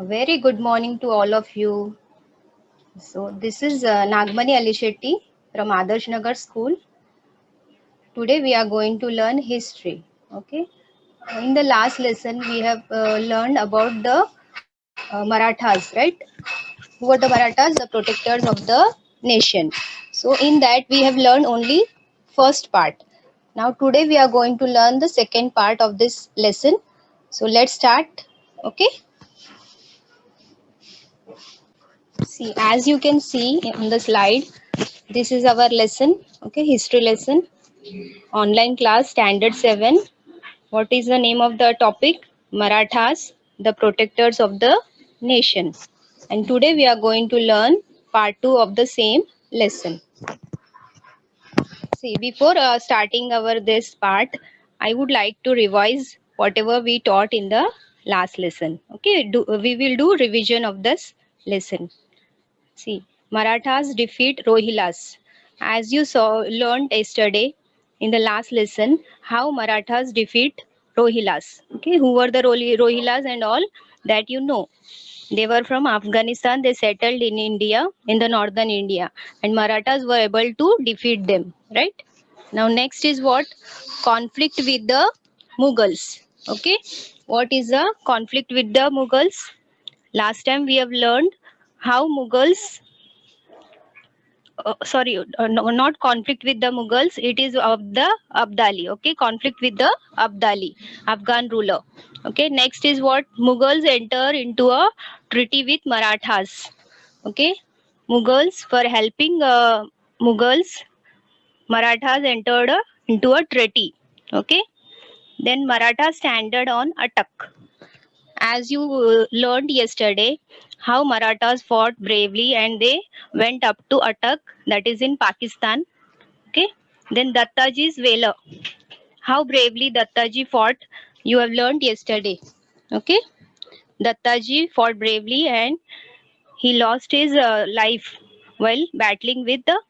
Very good morning to all of you. So this is Nagmani Ali Shetty from Adarsh Nagar School. Today we are going to learn history. Okay. In the last lesson we have learned about the Marathas, right? Who were the Marathas? The protectors of the nation. So in that we have learned only first part. Now today we are going to learn the second part of this lesson. So let's start. Okay. See, as you can see on the slide, this is our lesson, okay, history lesson, online class, standard 7. What is the name of the topic? Marathas, the protectors of the nation. And today we are going to learn part 2 of the same lesson. See, before starting our this part, I would like to revise whatever we taught in the last lesson. Okay, we will do revision of this lesson. See, Marathas defeat Rohilas. As you learned yesterday in the last lesson, how Marathas defeat Rohilas. Okay, who were the Rohilas and all that you know. They were from Afghanistan. They settled in India, in the northern India, and Marathas were able to defeat them. Right now, next is what conflict with the Mughals. Okay, what is the conflict with the Mughals? Last time we have learned how Mughals no, not conflict with the Mughals, it is of the Abdali, okay, conflict with the Abdali, Afghan ruler. Okay, next is what Mughals enter into a treaty with Marathas. Okay, Mughals for helping Mughals, Marathas entered into a treaty. Okay, then Marathas standard on Atak. As you learned yesterday, how Marathas fought bravely and they went up to Atak, that is in Pakistan. Okay. Then Dattaji's valor. How bravely Dattaji fought, you have learned yesterday. Okay. Dattaji fought bravely and he lost his life while battling with the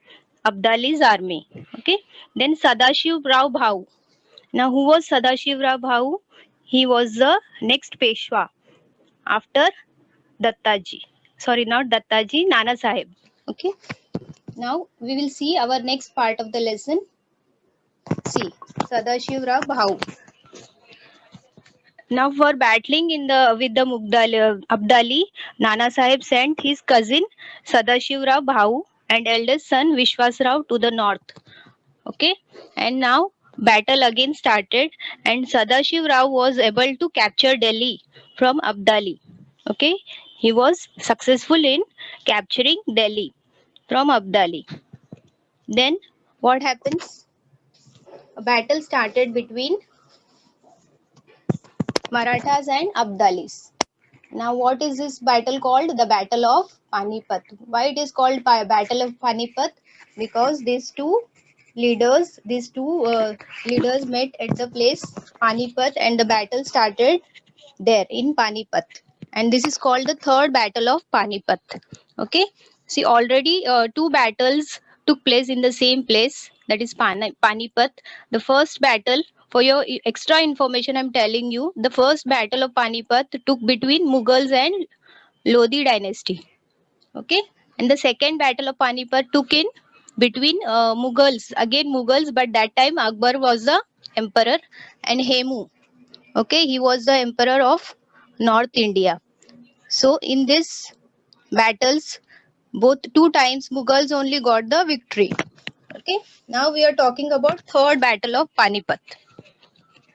Abdali's army. Okay. Then Sadashiv Rao Bhau. Now, who was Sadashiv Rao Bhau? He was the next Peshwa after Dattaji. Sorry, not Dattaji, Nana Sahib. Okay. Now we will see our next part of the lesson. See, Sadashiv Rao Bhau. Now for battling in the with the Abdali, Nana Sahib sent his cousin Sadashiv Rao Bhau and eldest son Vishwas Rao to the north. Okay, and now battle again started, and Sadashiv Rao was able to capture Delhi from Abdali. Okay, he was successful in capturing Delhi from Abdali. Then what happens? A battle started between Marathas and Abdalis. Now, what is this battle called? The Battle of Panipat. Why it is called Battle of Panipat? Because these two leaders met at the place Panipat, and the battle started there in Panipat. And this is called the third Battle of Panipat. Okay. See, already two battles took place in the same place, that is Panipat. The first battle, for your extra information, I'm telling you, the first battle of Panipat took between Mughals and Lodi dynasty. Okay, and the second battle of Panipat took in between Mughals, again Mughals, but that time Akbar was the emperor, and Hemu. Okay, he was the emperor of North India. So in this battles, both two times Mughals only got the victory. Okay, now we are talking about third battle of Panipat.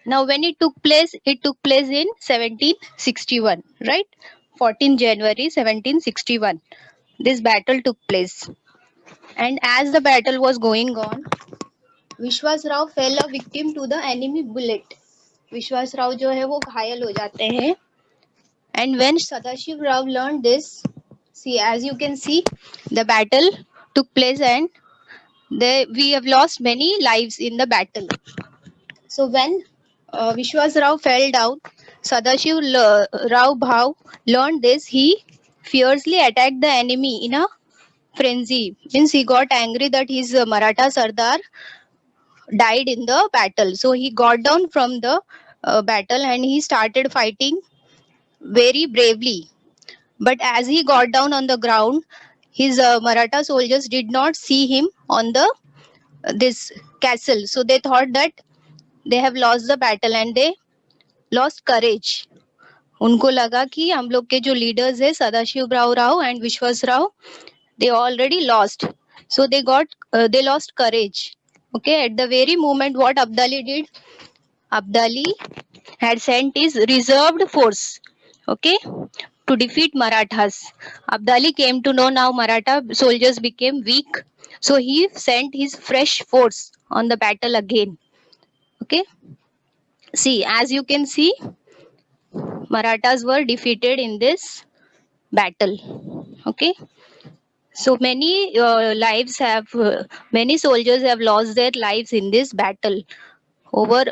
Now when it took place in 1761, right? 14 January 1761. This battle took place. And as the battle was going on, Vishwas Rao fell a victim to the enemy bullet. विश्वास राव जो है वो घायल हो जाते हैं. And when Sadashiv Rao learned this, see, as you can see, the battle took place and we have lost many lives in the battle. So when Vishwas Rao fell down, Sadashiv Rao Bhau learned this. He fiercely attacked the enemy in a frenzy. Means he got angry that his Maratha Sardar died in the battle. So he got down from the battle and he started fighting very bravely. But as he got down on the ground, his Maratha soldiers did not see him on the this castle. So they thought that they have lost the battle and they lost courage. उनको लगा कि हम लोग के जो leaders है Sadashiv Rao and विश्वास Rao, they already lost. So they lost courage. Okay, at the very moment what Abdali did, Abdali had sent his reserved force, okay, to defeat Marathas. Abdali came to know now Maratha soldiers became weak, so he sent his fresh force on the battle again. Okay, see, as you can see, Marathas were defeated in this battle. Okay, so many soldiers have lost their lives in this battle. Over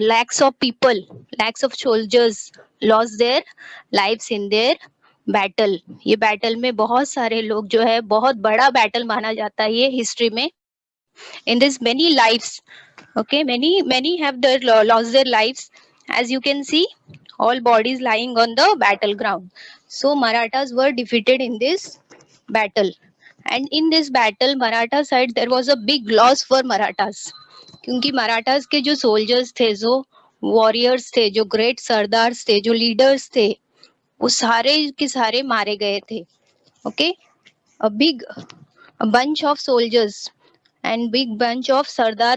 lakhs of people, lakhs of soldiers lost their lives in their battle. ये battle में बहुत सारे लोग जो है, बहुत बड़ा battle माना जाता है ये history में. In this many lives, okay, many have lost their lives. As you can see, all bodies lying on the battleground. So Marathas were defeated in this battle. And in this battle, Maratha side, there was a big loss for Marathas. क्योंकि मराठास के जो soldiers थे, जो warriors थे, जो great sardars थे, जो leaders थे, वो सारे के सारे मारे गए थे. Okay, a big bunch of soldiers and big bunch of Sardar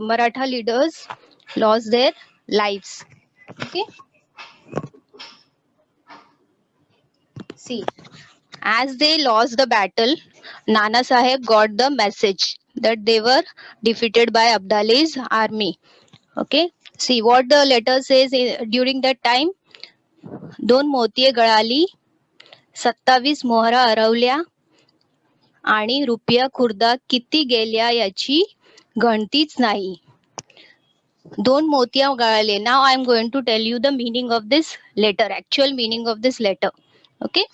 Maratha leaders lost their lives. Okay, see, as they lost the battle, Nana Sahib got the message that they were defeated by Abdali's army. Okay, see what the letter says during that time. दोन मोतिये गळाली, 27 मोहरा हरवल्या आणि रुपया खुर्दा किती गेल्या याची गणतीच नाही. दोन मोतिया गळाले. Now I am going to tell you the meaning of this letter, actual meaning of this letter. Okay,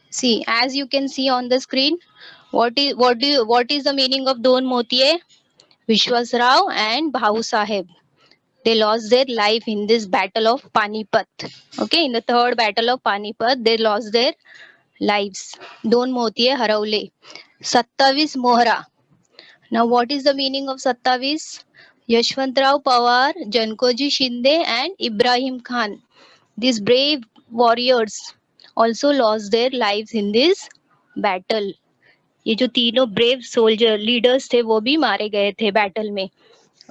see, as you can see on the screen, what is the meaning of दोन मोतिये? Vishwas Rao and Bhau Sahib, they lost their life in this battle of Panipat. Okay, in the third battle of Panipat, they lost their lives. दोन मोतिये हरवले. 27 मोहरा. Now what is the meaning of 27? Yashwantrao Pawar, Jankoji Shinde and Ibrahim Khan, these brave warriors, also lost their lives in this battle. ये जो तीनों brave soldier leaders थे वो भी मारे गए थे battle में.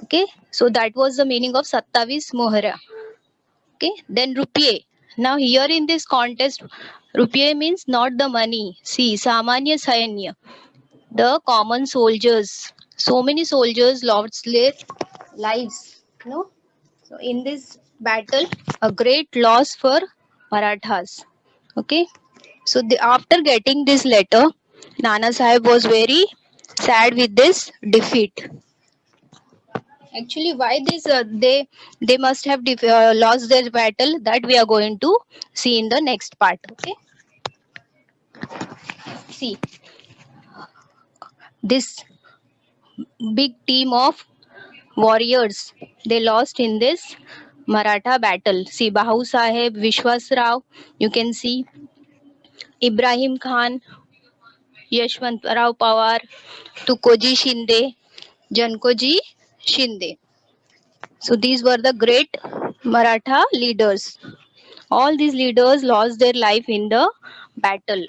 Okay, so that was the meaning of 27 mohara. Okay, then rupiye. Now here in this contest, rupiye means not the money. See, samanya sainya, the common soldiers. So many soldiers lost their lives. No, so in this battle, a great loss for Marathas. Okay, so after getting this letter, Nana Sahib was very sad with this defeat. Actually, why this they must have lost their battle, that we are going to see in the next part. Okay, see, this big team of warriors, they lost in this Maratha battle. See, Bahu Sahib, Vishwas Rao, you can see Ibrahim Khan, Yashwant Rao Pawar, Tukoji Shinde, Jankoji Shinde. So these were the great Maratha leaders. All these leaders lost their life in the battle.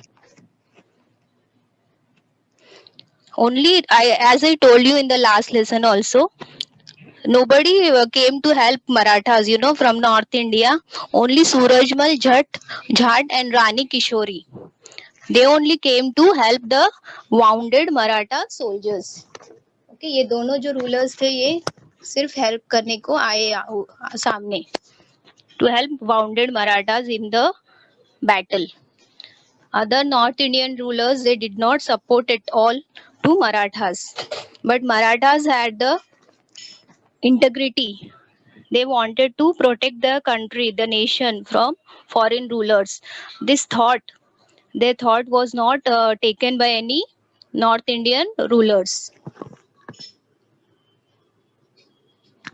Only, as I told you in the last lesson also, nobody came to help Marathas, from North India. Only Surajmal Jhat and Rani Kishori. They only came to help the wounded Maratha soldiers. Okay, ये दोनों जो rulers थे, ये सिर्फ help करने को आए सामने. To help wounded Marathas in the battle. Other North Indian rulers, they did not support at all to Marathas. But Marathas had the integrity. They wanted to protect the country, the nation from foreign rulers. This their thought was not taken by any North Indian rulers.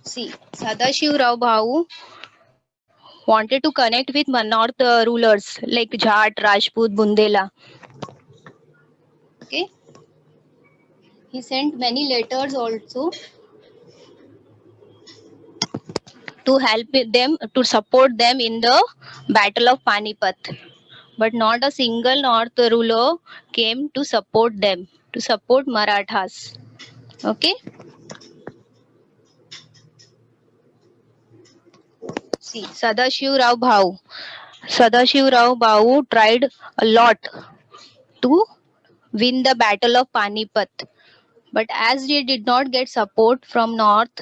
See, Sadashiv Rao Bhau wanted to connect with North rulers like Jat, Rajput, Bundela. Okay. He sent many letters also to help them, to support them in the Battle of Panipat. But not a single North ruler came to support them, to support Marathas. Okay. See, Sadashiv Rao Bhau. Sadashiv Rao Bhau tried a lot to win the Battle of Panipat. But as they did not get support from North,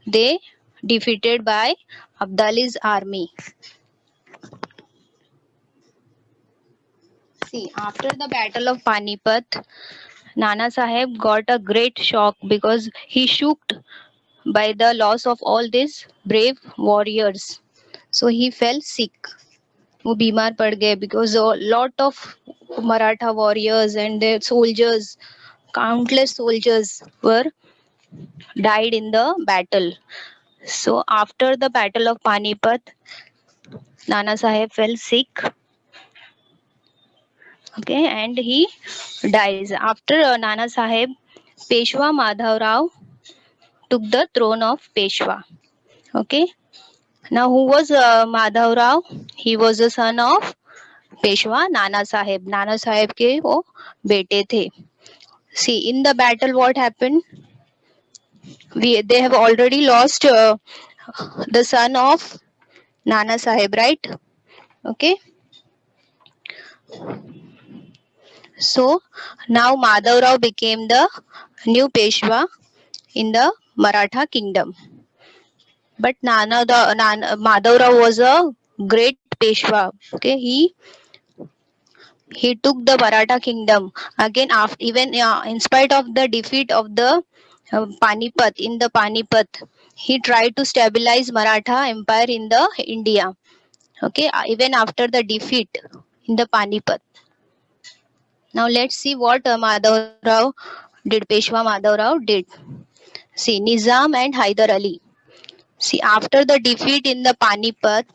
they defeated by Abdali's army. See, after the Battle of Panipat, Nana Sahib got a great shock because he shocked by the loss of all these brave warriors. So he fell sick. वो बीमार पड़ गए because a lot of Maratha warriors and their soldiers, countless soldiers were died in the battle. So after the Battle of Panipat, Nana Sahib fell sick. Okay, and he dies. After Nana Sahib, Peshwa Madhav Rao took the throne of Peshwa. Okay. Now, who was Madhav Rao? He was the son of Peshwa Nana Sahib. Nana Sahib के वो बेटे थे. See, in the battle, what happened? They have already lost the son of Nana Sahib, right? Okay. So now Madhav Rao became the new Peshwa in the Maratha kingdom. But Madhav Rao was a great Peshwa. Okay, he took the Maratha kingdom again. After even in spite of the defeat of the Panipat, in the Panipat, he tried to stabilize Maratha empire in the India. Okay, even after the defeat in the Panipat. Now let's see what Madhav Rao did. Peshwa Madhav Rao did. See, Nizam and Hyder Ali. See, after the defeat in the Panipat,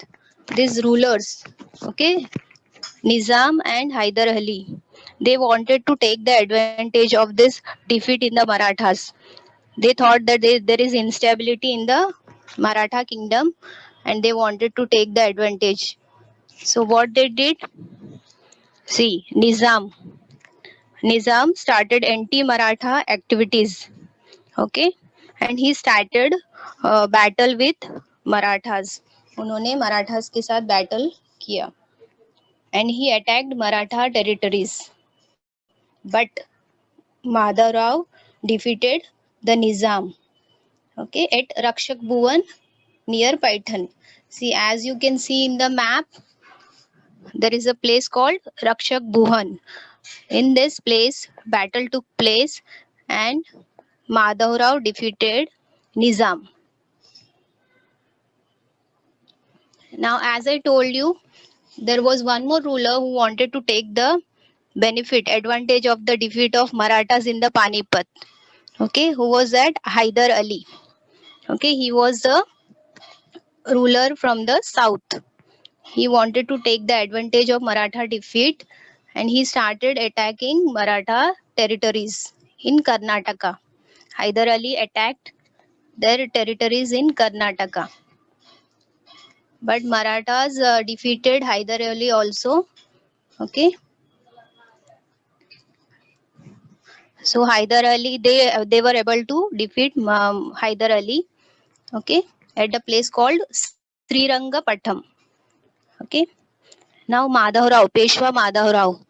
these rulers, okay, Nizam and Hyder Ali, they wanted to take the advantage of this defeat in the Marathas. They thought that there is instability in the Maratha kingdom and they wanted to take the advantage. So what they did? See, Nizam started anti-Maratha activities. Okay, and he started battle with Marathas. उन्होंने मराठास के साथ battle किया and he attacked Maratha territories. But Madhav Rao defeated the Nizam. Okay, at Rakshak Bhuvan near Paitan. See, as you can see in the map, there is a place called Rakshak Bhuvan. In this place, battle took place and Madhav Rao defeated Nizam. Now, as I told you, there was one more ruler who wanted to take the advantage of the defeat of Marathas in the Panipat. Okay, who was that? Hyder Ali. Okay, he was a ruler from the south. He wanted to take the advantage of Maratha defeat and he started attacking Maratha territories in Karnataka. Hyder Ali attacked their territories in Karnataka. But Marathas defeated Hyder Ali also. Okay. So Hyder Ali, they were able to defeat Hyder Ali. Okay, at a place called Srirangapattam. Okay. Now Madhav Rao, Peshwa Madhav Rao.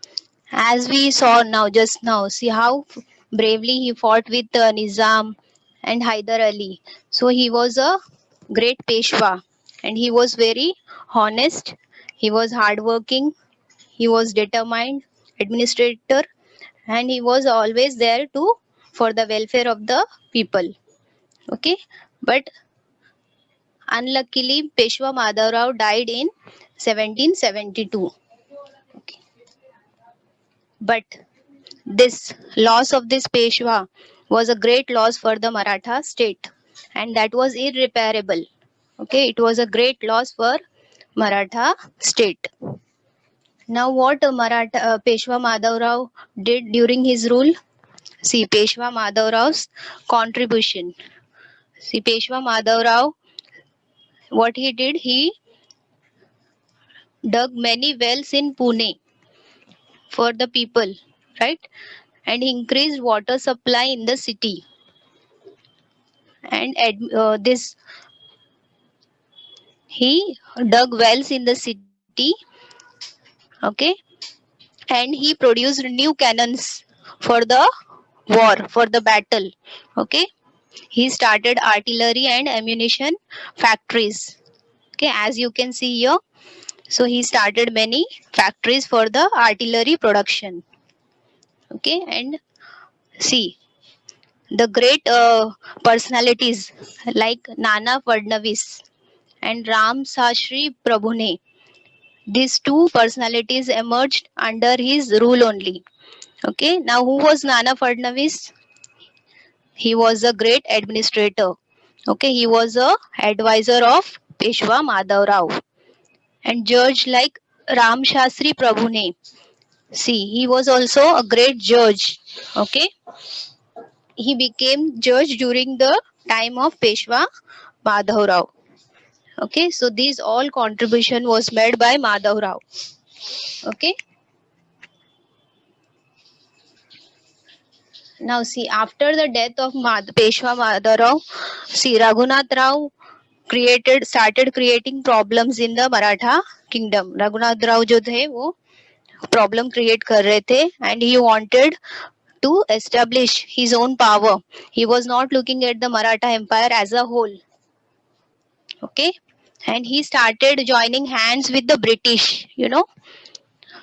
As we saw now, just now, see how bravely he fought with Nizam and Hyder Ali. So he was a great Peshwa and he was very honest. He was hardworking. He was determined administrator and he was always there to for the welfare of the people. Okay, but unluckily Peshwa Madhav Rao died in 1772. Okay. But this loss of this Peshwa was a great loss for the Maratha state and that was irreparable. Okay, it was a great loss for Maratha state. Now, what Peshwa Madhavrao did during his rule? See, Peshwa Madhavrav's contribution. See, Peshwa Madhavrao, what he did, he dug many wells in Pune for the people, right? And he increased water supply in the city. And this he dug wells in the city, okay, and he produced new cannons for the war, for the battle, okay. He started artillery and ammunition factories, okay, as you can see here. So he started many factories for the artillery production, okay. And see, the great personalities like Nana Fadnavis and Ram Sashri Prabhune, these two personalities emerged under his rule only. Okay, now who was Nana Fadnavis? He was a great administrator. Okay, he was a advisor of Peshwa Madhavrao. And judge like Ram Shastri Prabhune. See, he was also a great judge. Okay, he became judge during the time of Peshwa Madhavrao. Okay, so these all contribution was made by Madhavrao. Okay. Now see, after the death of Peshwa Madhavrao, see Raghunath Rao started creating problems in the Maratha kingdom. Raghunath Rao जो थे वो problem create कर रहे थे, and he wanted to establish his own power. He was not looking at the Maratha Empire as a whole. Okay, and he started joining hands with the British.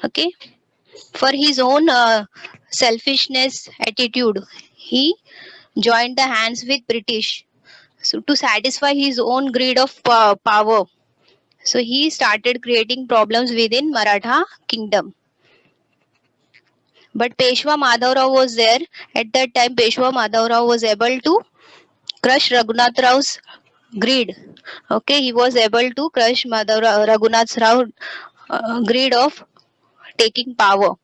Okay, for his own selfishness attitude, he joined the hands with British. So to satisfy his own greed of power, so he started creating problems within Maratha kingdom. But Peshwa Madhavrao was there. At that time, Peshwa Madhavrao was able to crush Raghunath Rao's greed. Okay, he was able to crush Raghunath Rao greed of taking power.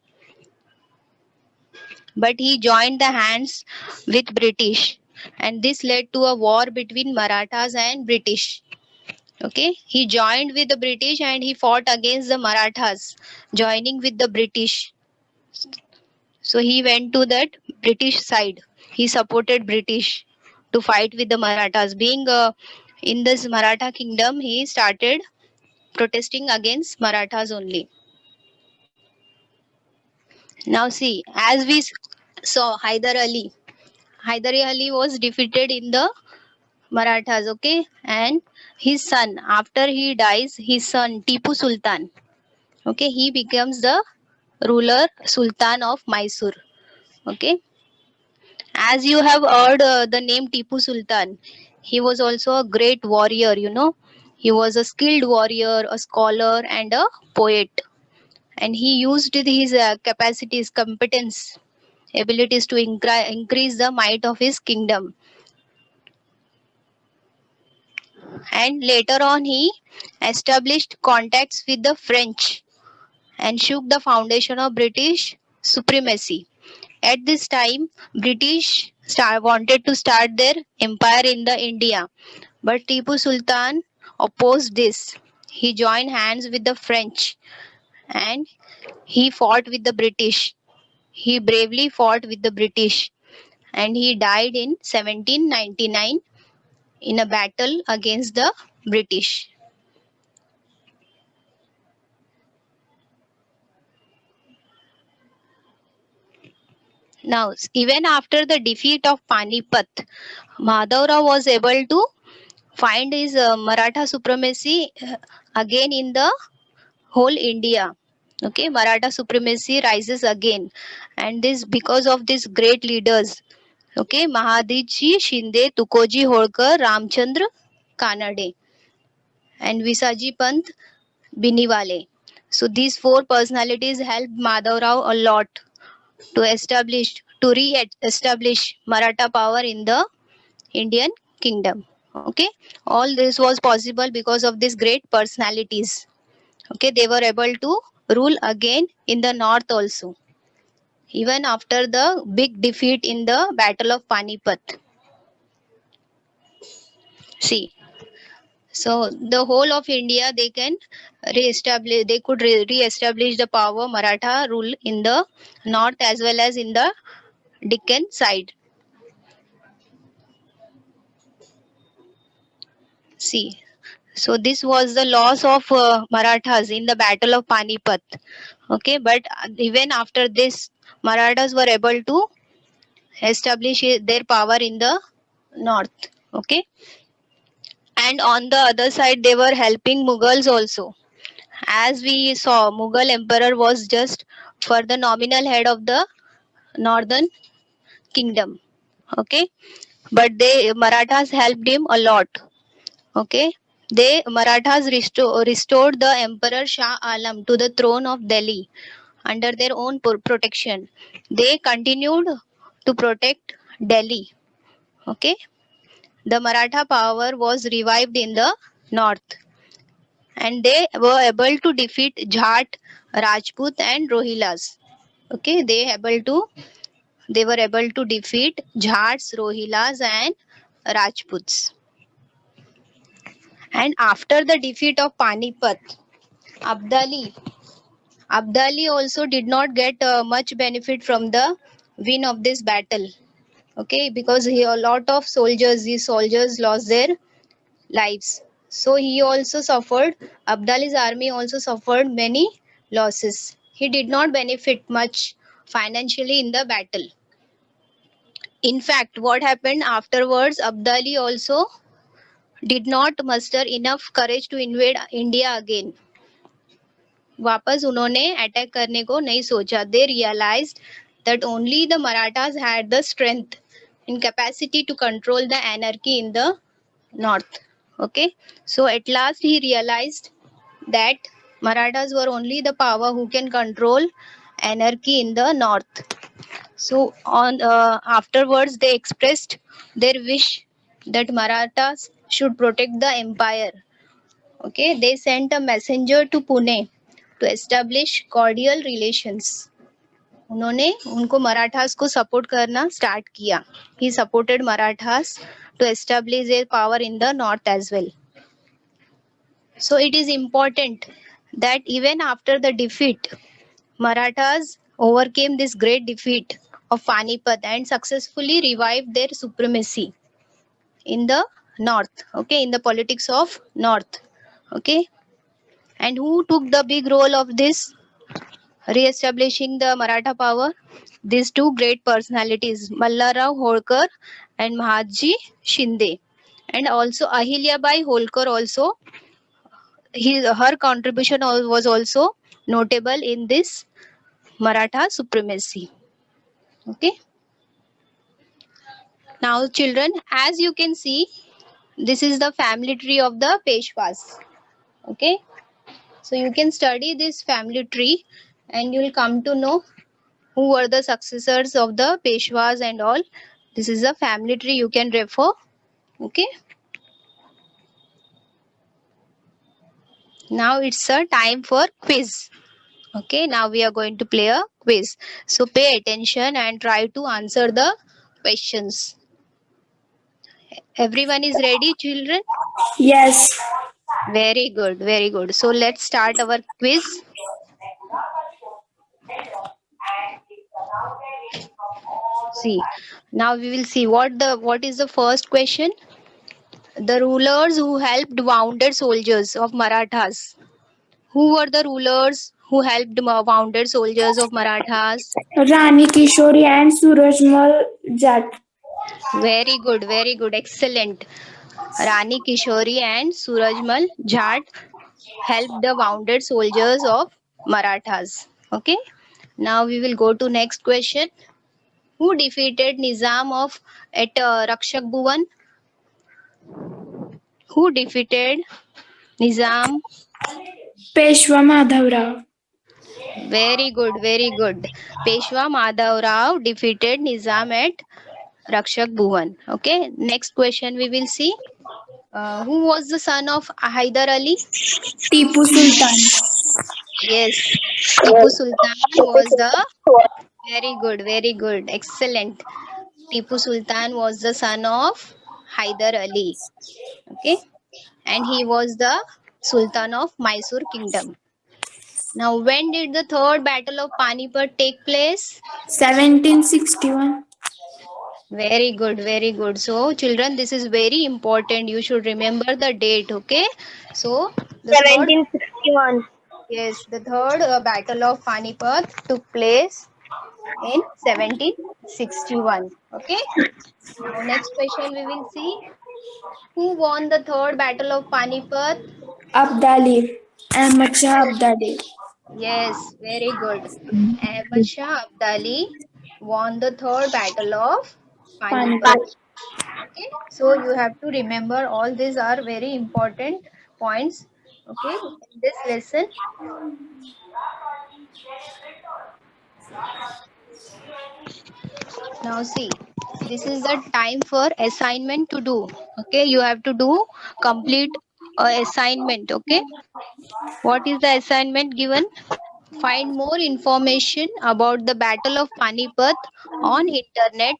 But he joined the hands with British, and this led to a war between Marathas and British. Okay, he joined with the British and he fought against the Marathas, joining with the British. So he went to that British side. He supported British to fight with the Marathas. Being in this Maratha kingdom, he started protesting against Marathas only. Now see, as we saw, Hyder Ali was defeated in the Marathas, okay, and his son, after he dies, his son Tipu Sultan, okay, he becomes the ruler Sultan of Mysore, okay. As you have heard the name Tipu Sultan, he was also a great warrior, he was a skilled warrior, a scholar, and a poet, and he used his capacities, competence, abilities to increase the might of his kingdom. And later on, he established contacts with the French and shook the foundation of British supremacy. At this time, British wanted to start their empire in the India, but Tipu Sultan opposed this. He joined hands with the French and he fought with the British. He bravely fought with the British and he died in 1799 in a battle against the British. Now, even after the defeat of Panipat, Madhavrao was able to find his Maratha supremacy again in the whole India. Okay, Maratha supremacy rises again, and this because of these great leaders. Okay, Mahadji Shinde, Tukoji Holkar, Ramchandra Kanade, and Visaji Pant Biniwale. So these four personalities helped Madhavrao a lot to re-establish Maratha power in the Indian kingdom. Okay, all this was possible because of these great personalities. Okay, they were able to rule again in the north also, even after the big defeat in the Battle of Panipat. See, so the whole of India they can re-establish. They could re-establish the power Maratha rule in the north as well as in the Deccan side. See, so this was the loss of Marathas in the Battle of Panipat. Okay, but even after this, Marathas were able to establish their power in the north. Okay, and on the other side, they were helping Mughals also. As we saw, Mughal emperor was just for the nominal head of the northern kingdom. Okay, but they Marathas helped him a lot. Okay, they Marathas restored the Emperor Shah Alam to the throne of Delhi under their own protection. They continued to protect Delhi. Okay, the Maratha power was revived in the north, and they were able to defeat Jhat, Rajput, and Rohillas. Okay, they were able to defeat Jhats, Rohillas, and Rajputs. And after the defeat of Panipat, Abdali Abdali also did not get much benefit from the win of this battle. Okay, because a lot of these soldiers lost their lives. So he also suffered, Abdali's army also suffered many losses. He did not benefit much financially in the battle. In fact, what happened afterwards, Abdali also did not muster enough courage to invade India again. वापस उन्होंने attack करने को नहीं सोचा. They realized that only the Marathas had the strength and capacity to control the anarchy in the north. Okay, so at last he realized that Marathas were only the power who can control anarchy in the north. So on afterwards they expressed their wish that Marathas should protect the empire. Okay, they sent a messenger to Pune to establish cordial relations. उन्होंने उनको मराठास को support करना start किया. He supported Marathas to establish their power in the north as well. So it is important that even after the defeat, Marathas overcame this great defeat of Panipat and successfully revived their supremacy in the north. Okay, in the politics of north. Okay, and who took the big role of this re-establishing the Maratha power? These two great personalities, Mallarao Holkar and Mahatji Shinde. And also Ahilyabai Holkar also, her contribution was also notable in this Maratha supremacy. Okay. Now children, as you can see, this is the family tree of the Peshwas. Okay. So you can study this family tree and you will come to know who were the successors of the Peshwas and all. This is a family tree you can refer. Okay. Now it's a time for quiz. Okay. Now we are going to play a quiz. So pay attention and try to answer the questions. Everyone is ready, children? Yes. Very good. Very good. So let's start our quiz. See. Now we will see what is the first question. The rulers who helped wounded soldiers of Marathas. Who were the rulers who helped wounded soldiers of Marathas? Rani Kishori and Surajmal Jat. Very good, excellent. Rani Kishori and Surajmal Jhat helped the wounded soldiers of Marathas. Okay. Now we will go to next question. Who defeated Nizam of at Rakshak Bhuvan? Who defeated Nizam? Peshwa Madhavrao. Very good, very good. Peshwa Madhav Rao defeated Nizam at Rakshak Bhuvan. Okay, next question we will see. Who was the son of Hyder Ali? Tipu Sultan. Yes, Tipu Sultan was the very good, excellent. Tipu Sultan was the son of Hyder Ali. Okay, and he was the Sultan of Mysore Kingdom. Now, when did the third battle of Panipat take place? 1761. Very good, very good. So, children, this is very important. You should remember the date, okay? So, the third, 1761. yes, the third battle of Panipat took place in 1761. Okay. Now, next question we will see. Who won the third battle of Panipat? Abdali. Ahmad Shah Abdali. Yes, very good. Ahmad Shah Abdali won the third battle of Panipat. Panipat. Okay, so you have to remember all these are very important points. Okay, in this lesson. Now, see, this is the time for assignment to do. Okay, you have to do complete assignment. Okay, what is the assignment given? Find more information about the Battle of Panipat on internet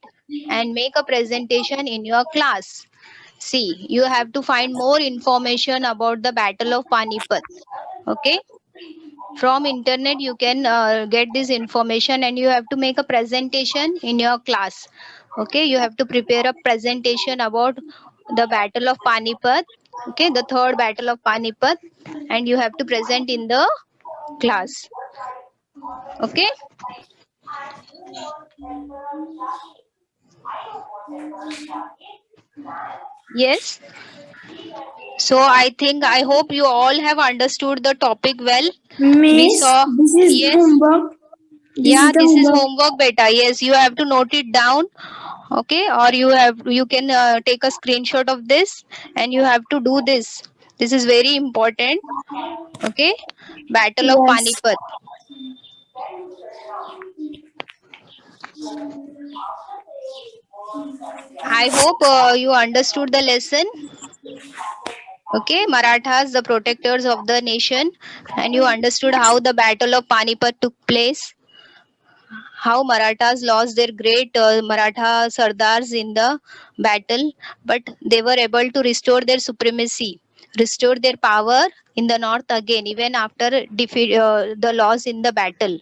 and make a presentation in your class. See, you have to find more information about the Battle of Panipat. Okay, from internet you can get this information and you have to make a presentation in your class. Okay, you have to prepare a presentation about the Battle of Panipat. Okay, the third Battle of Panipat, and you have to present in the class. Okay. Yes. So I hope you all have understood the topic well. We Miss, saw, this is yes, homework. This is yeah, the this is homework. homework beta. Yes, you have to note it down. Okay, or you can take a screenshot of this and you have to do this. This is very important. Okay, Battle of Yes. Panipat. I hope you understood the lesson. Okay, Marathas, the protectors of the nation, and you understood how the Battle of Panipat took place, how Marathas lost their great Maratha Sardars in the battle, but they were able to restore their supremacy, restore their power in the north again, even after defeat the loss in the battle.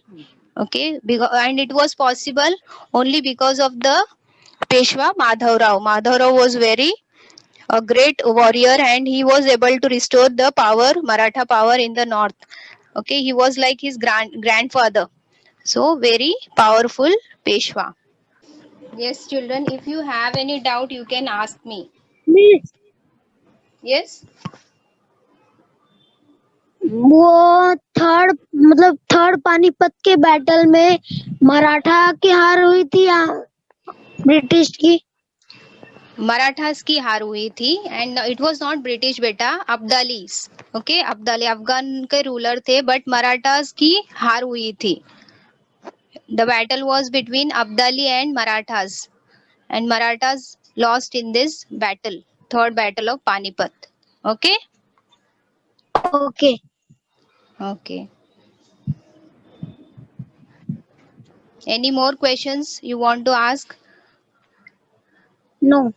Okay, and it was possible only because of the Peshwa Madhav Rao. Madhav Rao was very a great warrior and he was able to restore the power, Maratha power in the north. Okay, he was like his grandfather. So, very powerful Peshwa. Yes, children, if you have any doubt, you can ask me. Miss Yes? वो third Panipat के battle में मराठा की हार हुई थी या British की? Marathas की हार हुई थी and it was not British बेटा, अब्दालीस. Okay, अब्दाली अफगान के रूलर थे but मराठास की हार हुई थी. The battle was between Abdali and Marathas, and Marathas lost in this battle, third battle of Panipat. Okay? Okay. Okay. Any more questions you want to ask? No.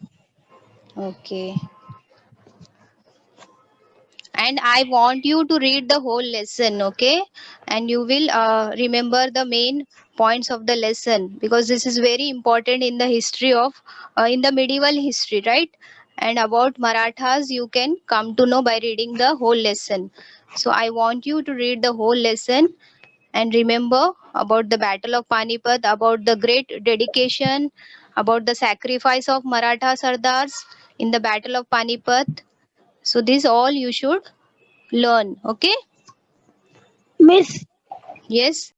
Okay. And I want you to read the whole lesson, okay? And you will remember the main points of the lesson because this is very important in the history of, in the medieval history, right? And about Marathas, you can come to know by reading the whole lesson. So I want you to read the whole lesson and remember about the Battle of Panipat, about the great dedication, about the sacrifice of Maratha Sardars in the Battle of Panipat. So this all you should learn. Okay? Miss Yes.